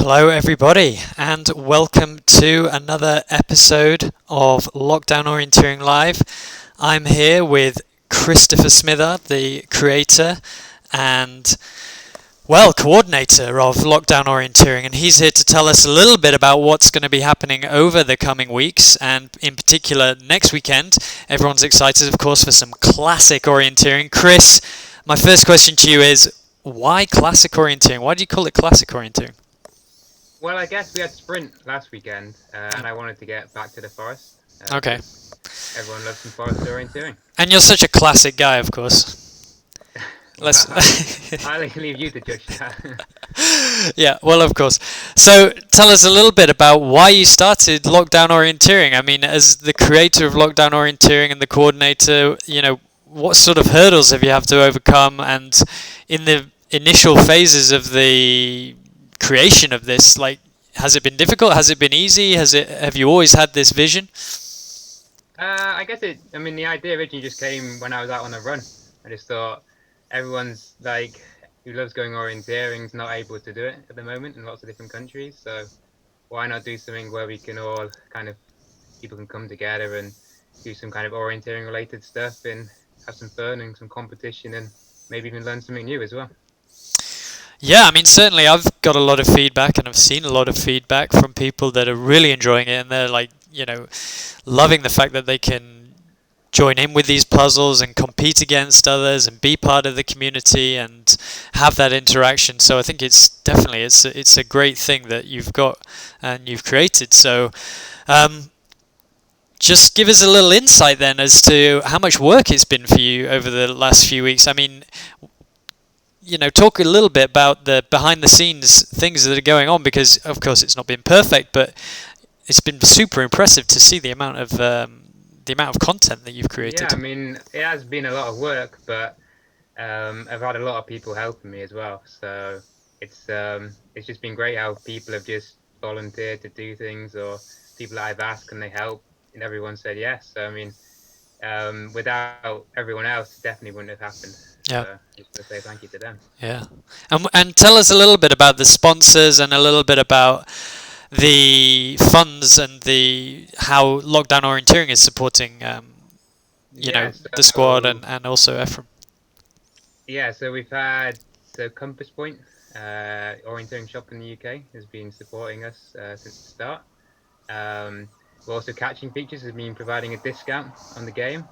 Hello, everybody, and welcome to another episode of Lockdown Orienteering Live. I'm here with Christopher Smither, the creator and, coordinator of Lockdown Orienteering, and he's here to tell us a little bit about what's going to be happening over the coming weeks, and in particular next weekend. Everyone's excited, of course, for some classic orienteering. Chris, my first question to you is, why classic orienteering? Why do you call it classic orienteering? Well, I guess we had sprint last weekend, and I wanted to get back to the forest. Okay. Everyone loves some forest orienteering. And you're such a classic guy, of course. I'll leave you to judge that. Yeah, well, of course. So tell us a little bit about why you started Lockdown Orienteering. I mean, as the creator of Lockdown Orienteering and the coordinator, what sort of hurdles have you have to overcome? And in the initial phases of the creation of this, has it been difficult? Has it been easy? Have you always had this vision? I guess the idea originally just came when I was out on a run. I just thought everyone's who loves going orienteering is not able to do it at the moment in lots of different countries. So why not do something where we can all people can come together and do some kind of orienteering related stuff and have some fun and some competition and maybe even learn something new as well. Yeah, I mean, certainly I've got a lot of feedback and I've seen a lot of feedback from people that are really enjoying it, and they're loving the fact that they can join in with these puzzles and compete against others and be part of the community and have that interaction. So I think it's definitely it's a great thing that you've got and you've created. So just give us a little insight then as to how much work it's been for you over the last few weeks. I mean, talk a little bit about the behind-the-scenes things that are going on, because, of course, it's not been perfect, but it's been super impressive to see the amount of content that you've created. Yeah, I mean, it has been a lot of work, but I've had a lot of people helping me as well. So it's just been great how people have just volunteered to do things, or people that I've asked and they help, and everyone said yes. So I mean, without everyone else, it definitely wouldn't have happened. Yeah. So just to say thank you to them. Yeah. And tell us a little bit about the sponsors and a little bit about the funds and how Lockdown Orienteering is supporting the squad and also Ephraim. Yeah, so we've had Compass Point, orienteering shop in the UK, has been supporting us since the start. We're also Catching Features has been providing a discount on the game.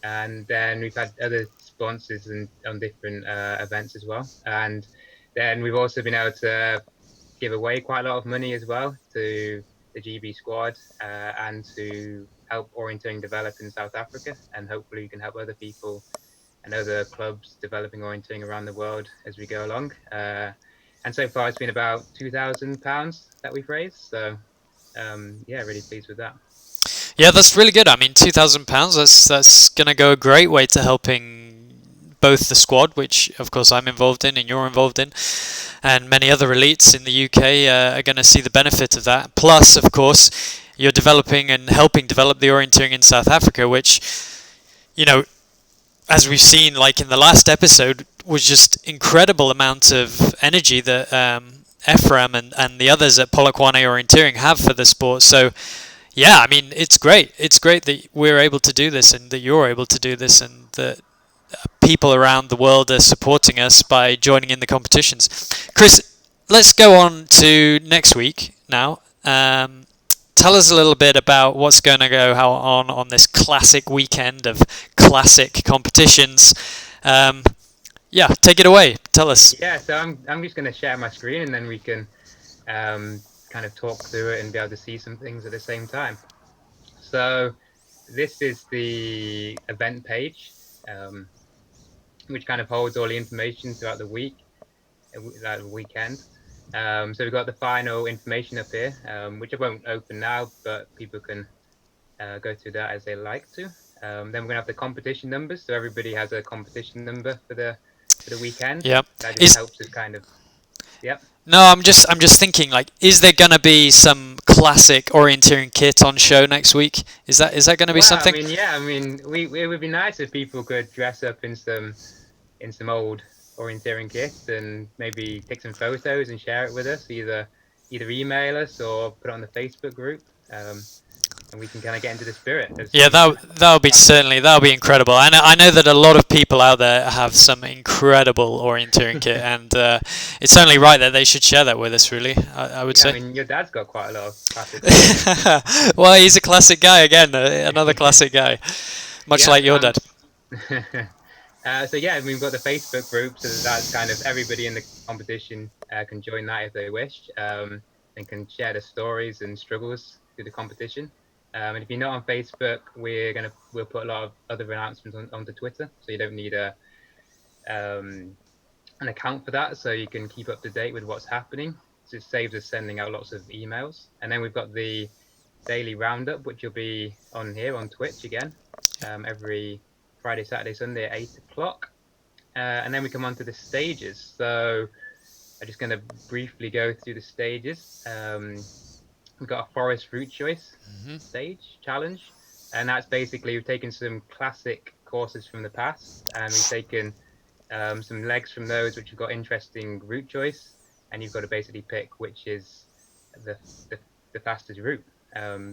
And then we've had other sponsors on different events as well. And then we've also been able to give away quite a lot of money as well to the GB squad and to help orienteering develop in South Africa. And hopefully we can help other people and other clubs developing orienteering around the world as we go along. And so far it's been about £2,000 that we've raised. So really pleased with that. Yeah, that's really good. I mean, £2,000, that's going to go a great way to helping both the squad, which of course I'm involved in and you're involved in, and many other elites in the UK are going to see the benefit of that. Plus, of course, you're developing and helping develop the orienteering in South Africa, which, as we've seen, in the last episode, was just incredible amount of energy that Ephraim and the others at Polokwane Orienteering have for the sport. So, yeah, I mean, it's great. It's great that we're able to do this and that you're able to do this and that people around the world are supporting us by joining in the competitions. Chris, let's go on to next week now. Tell us a little bit about what's going to go on this classic weekend of classic competitions. Take it away. Tell us. Yeah, so I'm just going to share my screen and then we can kind of talk through it and be able to see some things at the same time. So this is the event page, which kind of holds all the information throughout the week, like the weekend. So we've got the final information up here, which I won't open now, but people can go through that as they like to. Then we're gonna have the competition numbers, so everybody has a competition number for the weekend. Yep. That just helps us kind of. Yep. No, I'm just thinking, is there gonna be some classic orienteering kit on show next week? Is that gonna be something? I mean, it would be nice if people could dress up in some old orienteering kit and maybe take some photos and share it with us, either either email us or put it on the Facebook group, and we can kind of get into the spirit. Yeah, that'll be that'll be incredible. I know that a lot of people out there have some incredible orienteering kit, and it's only right that they should share that with us. Really, I would say. I mean, your dad's got quite a lot of classic. Well, he's a classic guy again, another classic guy, much like your dad. So yeah, we've got the Facebook group, so that's kind of everybody in the competition can join that if they wish, and can share their stories and struggles through the competition. And if you're not on Facebook, we'll put a lot of other announcements onto Twitter, so you don't need an account for that, so you can keep up to date with what's happening. So it saves us sending out lots of emails. And then we've got the daily roundup, which will be on here on Twitch again, every Friday, Saturday, Sunday at 8 o'clock. And then we come on to the stages. So I'm just going to briefly go through the stages. We've got a forest route choice stage challenge, and that's basically we've taken some classic courses from the past, and we've taken some legs from those which have got interesting route choice, and you've got to basically pick which is the fastest route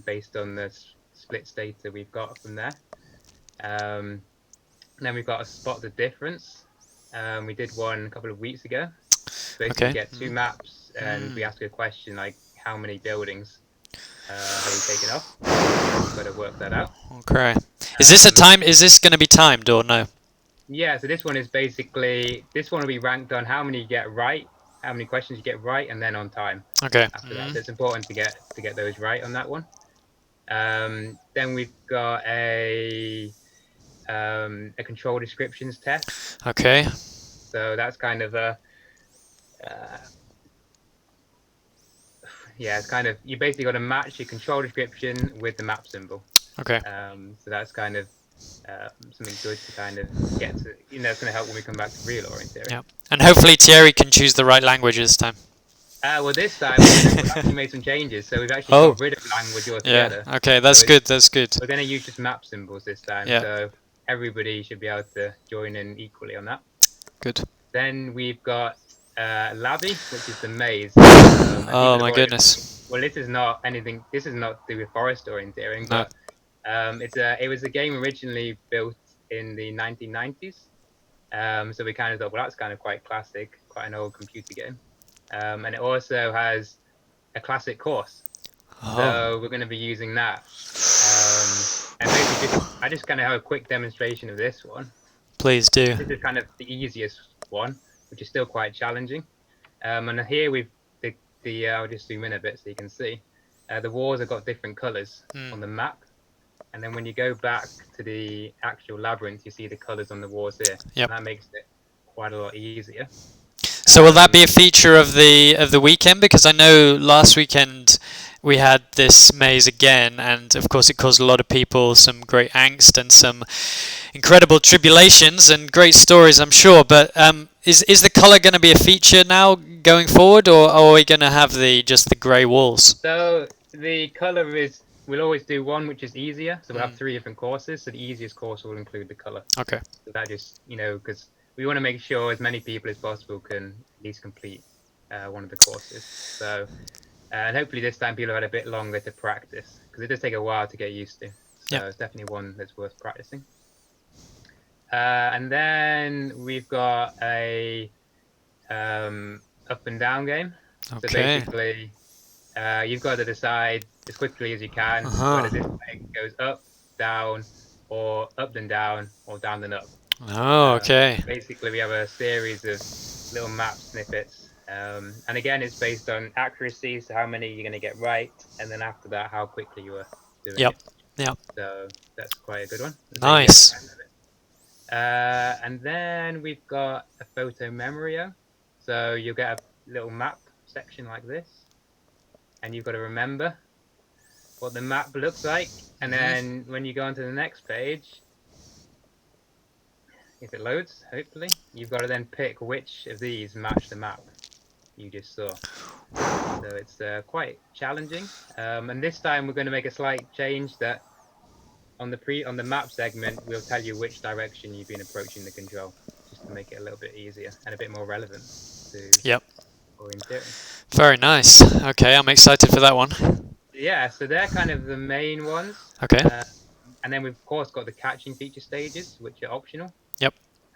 based on the splits data we've got from there. And then we've got a spot the difference. We did one a couple of weeks ago. Basically, we get two maps, and we ask a question like, how many buildings have you taken off? You've got to work that out. Okay. Is this Is this going to be timed or no? Yeah. So this one is basically will be ranked on how many you get right, how many questions you get right, and then on time. Okay. After that, so it's important to get those right on that one. Then we've got a control descriptions test. Okay. So that's kind of a it's kind of you basically got to match your control description with the map symbol. Okay. So that's kind of something good to kind of get to. It's going to help when we come back to real orienteering. Yeah. And hopefully Thierry can choose the right language this time. Well, this time we've actually made some changes, so we've actually got rid of language altogether. Yeah. Okay, that's good. That's good. We're going to use just map symbols this time, so everybody should be able to join in equally on that. Good. Then we've got Labby, which is the maze. Oh my goodness. Well, this is not anything. This is not to do with forest orienteering, but it was a game originally built in the 1990s. So we kind of thought, well, that's kind of quite classic, quite an old computer game. And it also has a classic course. So we're going to be using that. And basically, I just kind of have a quick demonstration of this one. Please do. This is kind of the easiest one, which is still quite challenging. And here I'll just zoom in a bit so you can see. The walls have got different colours on the map. And then when you go back to the actual labyrinth, you see the colours on the walls here. Yep. And that makes it quite a lot easier. So will that be a feature of the weekend? Because I know last weekend we had this maze again, and of course it caused a lot of people some great angst and some incredible tribulations and great stories, I'm sure. But is the colour going to be a feature now going forward, or are we going to have just the grey walls? So the colour we'll always do one which is easier. So we'll have 3 different courses. So the easiest course will include the colour. Okay. So that just because we want to make sure as many people as possible can at least complete one of the courses. So, and hopefully this time people have had a bit longer to practice, because it does take a while to get used to. So it's definitely one that's worth practicing. And then we've got a up and down game. Okay. So basically, you've got to decide as quickly as you can whether this leg goes up, down, or up then down, or down then up. Oh, okay. Basically, we have a series of little map snippets. And again, it's based on accuracy, so how many you're going to get right, and then after that, how quickly you are doing it. Yep. So that's quite a good one. Nice. And then we've got a photo memorio. So you'll get a little map section like this, and you've got to remember what the map looks like. And then when you go on to the next page, if it loads, hopefully, you've got to then pick which of these match the map you just saw. So it's quite challenging. And this time we're going to make a slight change that on the map segment, we'll tell you which direction you've been approaching the control, just to make it a little bit easier and a bit more relevant to orienteering. Very nice. Okay, I'm excited for that one. Yeah, so they're kind of the main ones. Okay. And then we've of course got the catching feature stages, which are optional. Yep.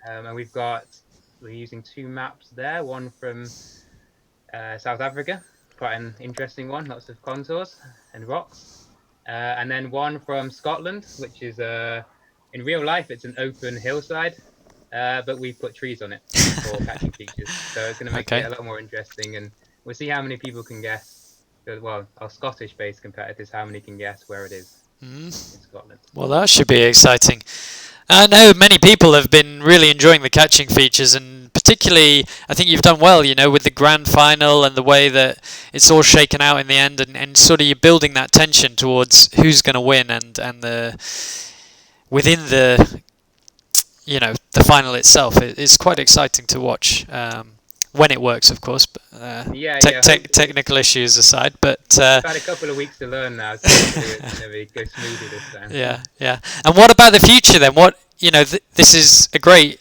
And we're using 2 maps there. One from South Africa, quite an interesting one, lots of contours and rocks. And then one from Scotland, which is in real life it's an open hillside, but we've put trees on it for catching features. So it's going to make it a lot more interesting, and we'll see how many people can guess. Well, our Scottish-based competitors, how many can guess where it is in Scotland. Well, that should be exciting. I know many people have been really enjoying the catching features, and particularly I think you've done well, with the grand final and the way that it's all shaken out in the end, and sort of you're building that tension towards who's going to win, and the within the the final itself. It's quite exciting to watch. When it works, of course, but technical issues aside. But I've had a couple of weeks to learn now, so hopefully it's going to go smoothly this time. Yeah. And what about the future then? What this is a great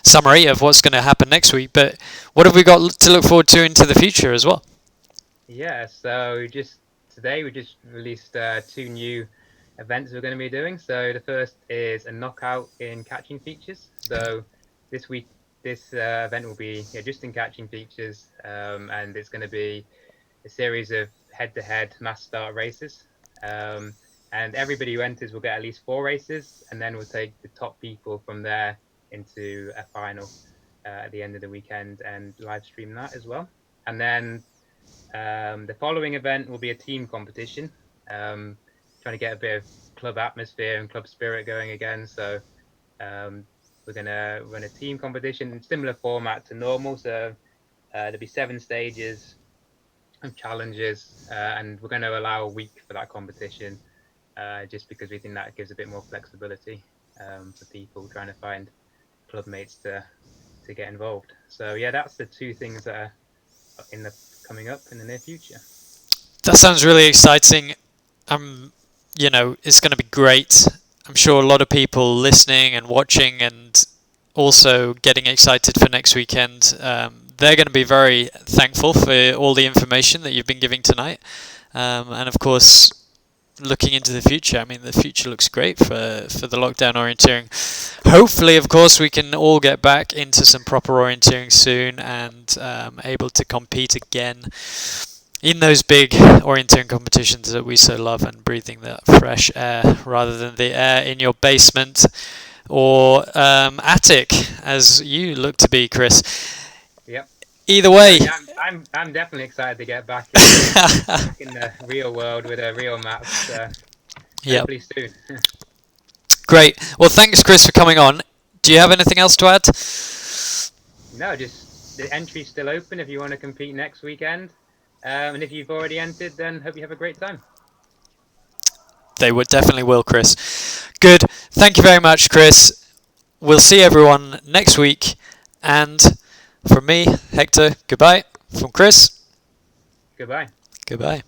summary of what's going to happen next week. But what have we got to look forward to into the future as well? Yeah. So today we just released 2 new events we're going to be doing. So the first is a knockout in catching features. So this week. This event will be just in catching features, and it's going to be a series of head-to-head mass start races. And everybody who enters will get at least 4 races, and then we'll take the top people from there into a final at the end of the weekend and live stream that as well. And then the following event will be a team competition, trying to get a bit of club atmosphere and club spirit going again. So we're going to run a team competition, similar format to normal. So there'll be 7 stages and challenges, and we're going to allow a week for that competition, just because we think that gives a bit more flexibility for people trying to find club mates to get involved. So yeah, that's the 2 things that are coming up in the near future. That sounds really exciting. It's going to be great. I'm sure a lot of people listening and watching and also getting excited for next weekend, they're going to be very thankful for all the information that you've been giving tonight. And of course, looking into the future, I mean, the future looks great for the lockdown orienteering. Hopefully, of course, we can all get back into some proper orienteering soon and able to compete again in those big orienteering competitions that we so love, and breathing that fresh air rather than the air in your basement or attic, as you look to be, Chris. Yep. Either way, I'm definitely excited to get back in the real world with a real map. Hopefully soon. Great. Well, thanks, Chris, for coming on. Do you have anything else to add? No, just the entry's still open if you want to compete next weekend. And if you've already entered, then hope you have a great time. They definitely will, Chris. Good. Thank you very much, Chris. We'll see everyone next week. And from me, Hector, goodbye. From Chris, Goodbye. Goodbye.